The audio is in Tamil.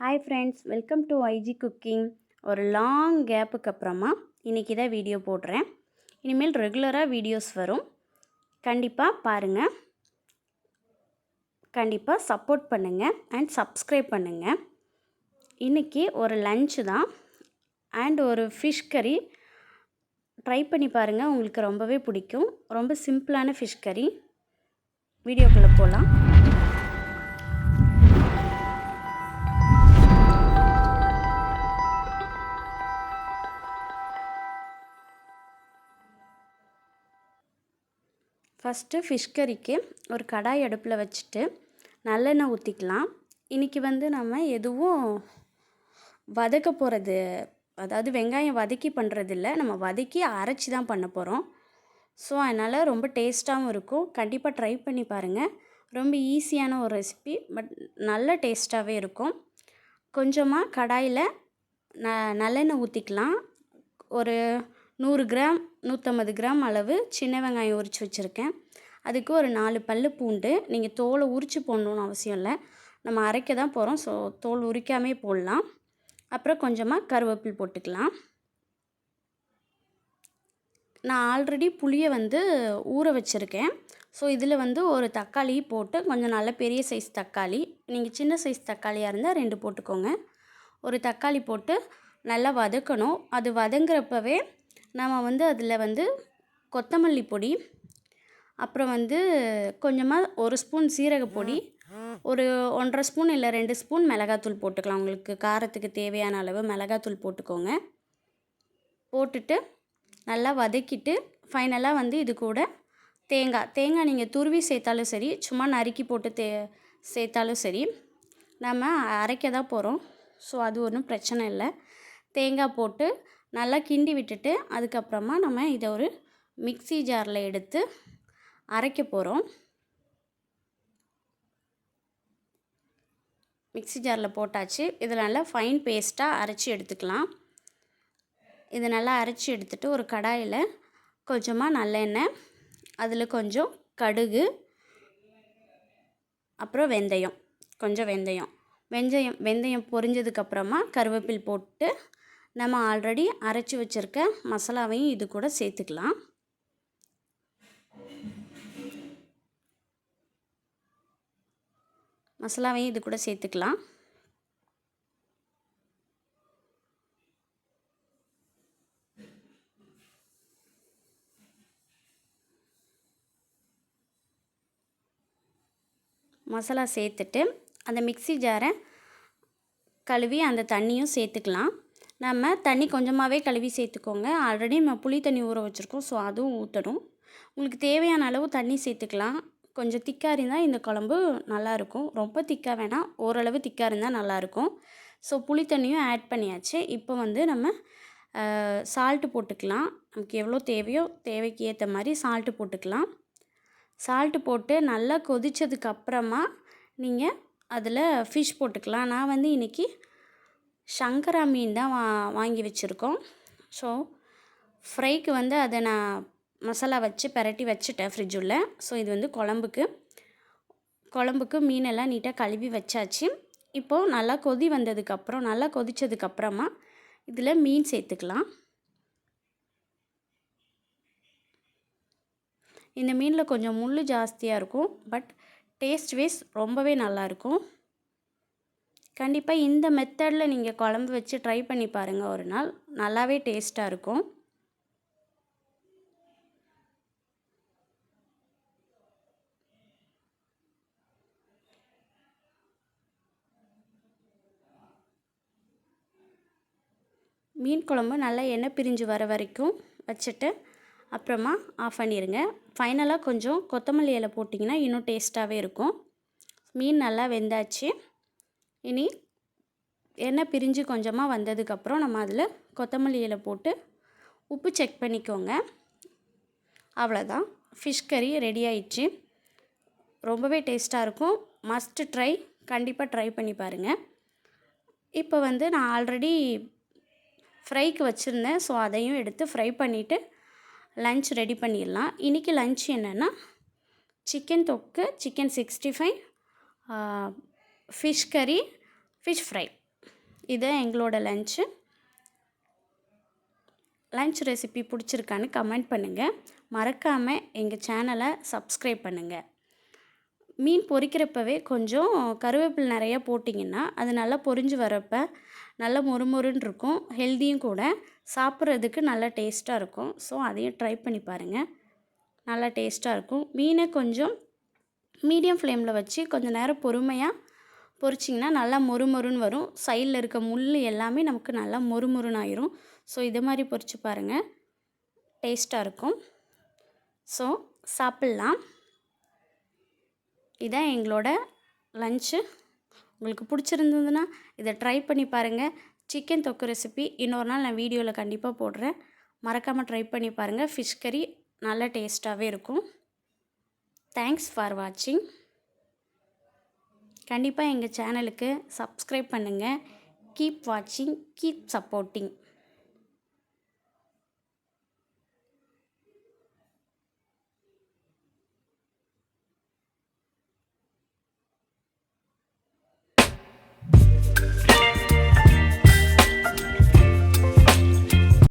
Hi friends, welcome to IG cooking. ஒரு லாங் கேப்புக்கு அப்புறமா இன்றைக்கி தான் வீடியோ போடுறேன். இனிமேல் ரெகுலராக வீடியோஸ் வரும். கண்டிப்பாக பாருங்கள், கண்டிப்பாக சப்போர்ட் பண்ணுங்கள் அண்ட் சப்ஸ்கிரைப் பண்ணுங்கள். இன்றைக்கி ஒரு லன்ச்சு தான் அண்ட் ஒரு ஃபிஷ் கறி. ட்ரை பண்ணி பாருங்கள், உங்களுக்கு ரொம்பவே பிடிக்கும். ரொம்ப சிம்பிளான ஃபிஷ் கறி. வீடியோக்குள்ளே போகலாம். ஃபஸ்ட்டு ஃபிஷ் கறிக்கு ஒரு கடாய் அடுப்பில் வச்சுட்டு நல்லெண்ணெய் ஊற்றிக்கலாம். இன்றைக்கி நம்ம எதுவும் வதக்க போகிறது, அதாவது வெங்காயம் வதக்கி பண்ணுறதில்ல, நம்ம வதக்கி அரைச்சி தான் பண்ண போகிறோம். ஸோ அதனால் ரொம்ப டேஸ்ட்டாகவும் இருக்கும். கண்டிப்பாக ட்ரை பண்ணி பாருங்கள். ரொம்ப ஈஸியான ஒரு ரெசிபி, பட் நல்ல டேஸ்ட்டாகவே இருக்கும். கொஞ்சமாக கடாயில் நல்லெண்ணெய் ஊற்றிக்கலாம். ஒரு 100 கிராம் 150 கிராம் அளவு சின்ன வெங்காயம் உரித்து வச்சுருக்கேன். அதுக்கு ஒரு 4 பல் பூண்டு. நீங்கள் தோலை உரித்து போடணுன்னு அவசியம் இல்லை, நம்ம அரைக்க தான் போகிறோம். ஸோ தோல் உரிக்காமே போடலாம். அப்புறம் கொஞ்சமாக கருவேப்பிலை போட்டுக்கலாம். நான் ஆல்ரெடி புளியை ஊற வச்சுருக்கேன். ஸோ இதில் ஒரு தக்காளி போட்டு, கொஞ்சம் நல்ல பெரிய சைஸ் தக்காளி, நீங்கள் சின்ன சைஸ் தக்காளியாக இருந்தால் 2 போட்டுக்கோங்க. ஒரு தக்காளி போட்டு நல்லா வதக்கணும். அது வதங்குறப்பவே நம்ம அதில் கொத்தமல்லி பொடி, அப்புறம் கொஞ்சமாக 1 ஸ்பூன் சீரகப்பொடி, ஒரு 1.5 ஸ்பூன் இல்லை 2 ஸ்பூன் மிளகாத்தூள் போட்டுக்கலாம். உங்களுக்கு காரத்துக்கு தேவையான அளவு மிளகாத்தூள் போட்டுக்கோங்க. போட்டுட்டு நல்லா வதக்கிட்டு ஃபைனலாக இது கூட தேங்காய் நீங்கள் துருவி சேர்த்தாலும் சரி, சும்மா நறுக்கி போட்டு சேர்த்தாலும் சரி, நம்ம அரைக்க தான் போகிறோம். ஸோ அது ஒன்றும் பிரச்சனை இல்லை. தேங்காய் போட்டு நல்லா கிண்டி விட்டுட்டு அதுக்கப்புறமா நம்ம இதை ஒரு மிக்ஸி ஜாரில் எடுத்து அரைக்க போகிறோம். மிக்ஸி ஜாரில் போட்டாச்சு. இதில் நல்லா ஃபைன் பேஸ்ட்டாக அரைச்சி எடுத்துக்கலாம். இதை நல்லா அரைச்சி எடுத்துகிட்டு ஒரு கடாயில் கொஞ்சமாக நல்லெண்ணெய், அதில் கொஞ்சம் கடுகு, அப்புறம் கொஞ்சம் வெந்தயம் பொரிஞ்சதுக்கப்புறமா கருவேப்பிலை போட்டு நம்ம ஆல்ரெடி அரைச்சி வச்சுருக்க மசாலாவையும் இது கூட சேர்த்துக்கலாம். மசாலா சேர்த்துட்டு அந்த மிக்ஸி ஜாரை கழுவி அந்த தண்ணியும் சேர்த்துக்கலாம். நம்ம தண்ணி கொஞ்சமாகவே கழுவி சேர்த்துக்கோங்க. ஆல்ரெடி நம்ம புளி தண்ணி ஊற வச்சுருக்கோம். ஸோ அதுவும் ஊற்றணும். உங்களுக்கு தேவையான அளவு தண்ணி சேர்த்துக்கலாம். கொஞ்சம் திக்காக இருந்தால் இந்த குழம்பு நல்லாயிருக்கும். ரொம்ப திக்காக வேணாம், ஓரளவு திக்காக இருந்தால் நல்லாயிருக்கும். ஸோ புளி தண்ணியும் ஆட் பண்ணியாச்சு. இப்போ நம்ம சால்ட்டு போட்டுக்கலாம். நமக்கு எவ்வளோ தேவையோ தேவைக்கு ஏற்ற மாதிரி சால்ட்டு போட்டுக்கலாம். சால்ட்டு போட்டு நல்லா கொதித்ததுக்கப்புறமா நீங்கள் அதில் ஃபிஷ் போட்டுக்கலாம். நான் இன்றைக்கி சங்கரா மீன் தான் வாங்கி வச்சுருக்கோம். ஸோ ஃப்ரைக்கு அதை நான் மசாலா வச்சு பரட்டி வச்சுட்டேன் ஃப்ரிட்ஜுள்ள. ஸோ இது குழம்புக்கு மீனெல்லாம் நீட்டாக கழுவி வச்சாச்சு. இப்போது நல்லா நல்லா கொதித்ததுக்கப்புறமா இதில் மீன் சேர்த்துக்கலாம். இந்த மீனில் கொஞ்சம் முள் ஜாஸ்தியாக இருக்கும், பட் டேஸ்ட் வைஸ் ரொம்பவே நல்லாயிருக்கும். கண்டிப்பாக இந்த மெத்தடில் நீங்கள் குழம்பு வச்சு ட்ரை பண்ணி பாருங்கள். ஒரு நாள் நல்லாவே டேஸ்ட்டாக இருக்கும். மீன் குழம்பு நல்லா எண்ணெய் பிரிஞ்சு வர வரைக்கும் வச்சுட்டு அப்புறமா ஆஃப் பண்ணிடுங்க. ஃபைனலாக கொஞ்சம் கொத்தமல்லி இலை போட்டிங்கன்னா இன்னும் டேஸ்ட்டாகவே இருக்கும். மீன் நல்லா வெந்தாச்சு. இனி எண்ணெய் பிரிஞ்சு கொஞ்சமாக வந்ததுக்கப்புறம் நம்ம அதில் கொத்தமல்லி இலை போட்டு உப்பு செக் பண்ணிக்கோங்க. அவ்வளோதான், ஃபிஷ் கறி ரெடி ஆயிடுச்சு. ரொம்பவே டேஸ்ட்டாக இருக்கும். மஸ்ட் ட்ரை, கண்டிப்பாக ட்ரை பண்ணி பாருங்கள். இப்போ நான் ஆல்ரெடி ஃப்ரைக்கு வச்சுருந்தேன். ஸோ அதையும் எடுத்து ஃப்ரை பண்ணிவிட்டு லன்ச் ரெடி பண்ணிடலாம். இன்றைக்கி லன்ச் என்னென்னா சிக்கன் தொக்கு, சிக்கன் 65, ஃபிஷ் கறி, ஃபிஷ் ஃப்ரை. இதான் எங்களோட லன்ச்சு. லன்ச் ரெசிபி பிடிச்சிருக்கான்னு கமெண்ட் பண்ணுங்கள். மறக்காமல் எங்கள் சேனலை சப்ஸ்கிரைப் பண்ணுங்கள். மீன் பொரிக்கிறப்பவே கொஞ்சம் கருவேப்பிலை நிறையா போட்டிங்கன்னா அது நல்லா பொரிஞ்சு வரப்போ நல்லா மொறுமொறுன்னு இருக்கும். ஹெல்த்தியும் கூட, சாப்பிட்றதுக்கு நல்லா டேஸ்ட்டாக இருக்கும். ஸோ அதையும் ட்ரை பண்ணி பாருங்கள், நல்லா டேஸ்ட்டாக இருக்கும். மீனை கொஞ்சம் மீடியம் ஃப்ளேமில் வச்சு கொஞ்சம் நேரம் பொறுமையாக பொரிச்சிங்கன்னா நல்லா மொறுமொறுன்னு வரும். சைடில் இருக்க முள் எல்லாமே நமக்கு நல்லா மொறுமொறுன்னு ஆயிரும். ஸோ இது மாதிரி பொரிச்சு பாருங்கள், டேஸ்ட்டாக இருக்கும். ஸோ சாப்பிட்லாம். இதான் எங்களோட லன்ச்சு. உங்களுக்கு பிடிச்சிருந்ததுன்னா இதை ட்ரை பண்ணி பாருங்கள். சிக்கன் தொக்கு ரெசிபி இன்னொரு நாள் நான் வீடியோவில் கண்டிப்பாக போடுறேன். மறக்காமல் ட்ரை பண்ணி பாருங்கள். ஃபிஷ் கறி நல்ல டேஸ்ட்டாகவே இருக்கும். தேங்க்ஸ் ஃபார் வாட்சிங். கண்டிப்பாக எங்கள் சேனலுக்கு சப்ஸ்கிரைப் பண்ணுங்கள். கீப் வாட்சிங், கீப் சப்போர்ட்டிங்.